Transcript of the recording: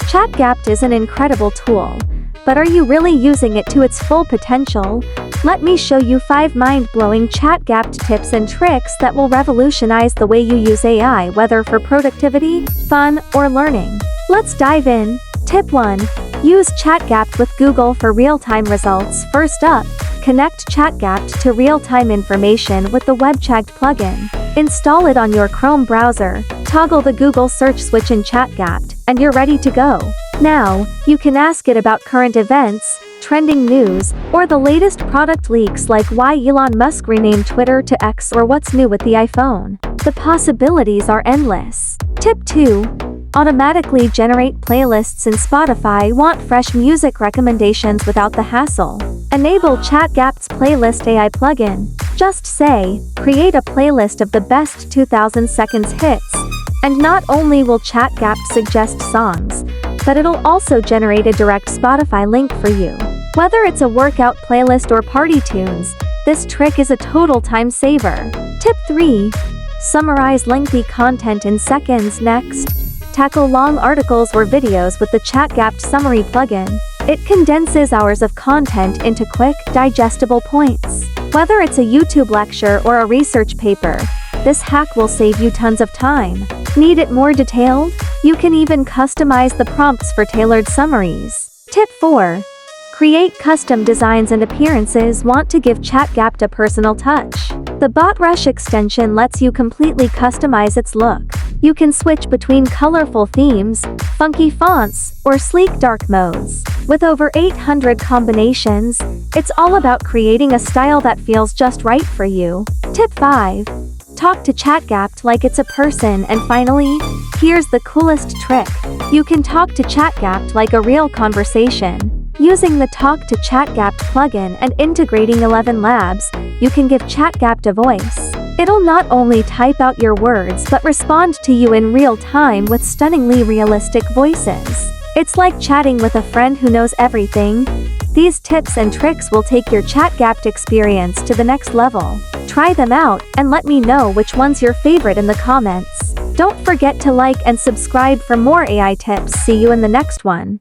ChatGPT is an incredible tool, but are you really using it to its full potential? Let me show you 5 mind-blowing ChatGPT tips and tricks that will revolutionize the way you use AI, whether for productivity, fun, or learning. Let's dive in. Tip 1. Use ChatGPT with Google for real-time results. First up, connect ChatGPT to real-time information with the WebChatGPT plugin. Install it on your Chrome browser, toggle the Google search switch in ChatGPT, and you're ready to go. Now, you can ask it about current events, trending news, or the latest product leaks like why Elon Musk renamed Twitter to X or what's new with the iPhone. The possibilities are endless. Tip 2. Automatically generate playlists in Spotify. Want fresh music recommendations without the hassle? Enable ChatGPT's Playlist AI plugin. Just say, create a playlist of the best 2000 seconds hits, and not only will ChatGPT suggest songs, but it'll also generate a direct Spotify link for you. Whether it's a workout playlist or party tunes, this trick is a total time saver. Tip 3. Summarize lengthy content in seconds. Next, tackle long articles or videos with the ChatGPT Summary plugin. It condenses hours of content into quick, digestible points. Whether it's a YouTube lecture or a research paper, this hack will save you tons of time. Need it more detailed? You can even customize the prompts for tailored summaries. Tip 4. Create custom designs and appearances. Want to give ChatGPT a personal touch? The BotRush extension lets you completely customize its look. You can switch between colorful themes, funky fonts, or sleek dark modes. With over 800 combinations, it's all about creating a style that feels just right for you. Tip 5. Talk to ChatGPT like it's a person. And finally, here's the coolest trick. You can talk to ChatGPT like a real conversation. Using the Talk to ChatGPT plugin and integrating 11 Labs, you can give ChatGPT a voice. It'll not only type out your words but respond to you in real time with stunningly realistic voices. It's like chatting with a friend who knows everything. These tips and tricks will take your ChatGPT experience to the next level. Try them out and let me know which one's your favorite in the comments. Don't forget to like and subscribe for more AI tips. See you in the next one.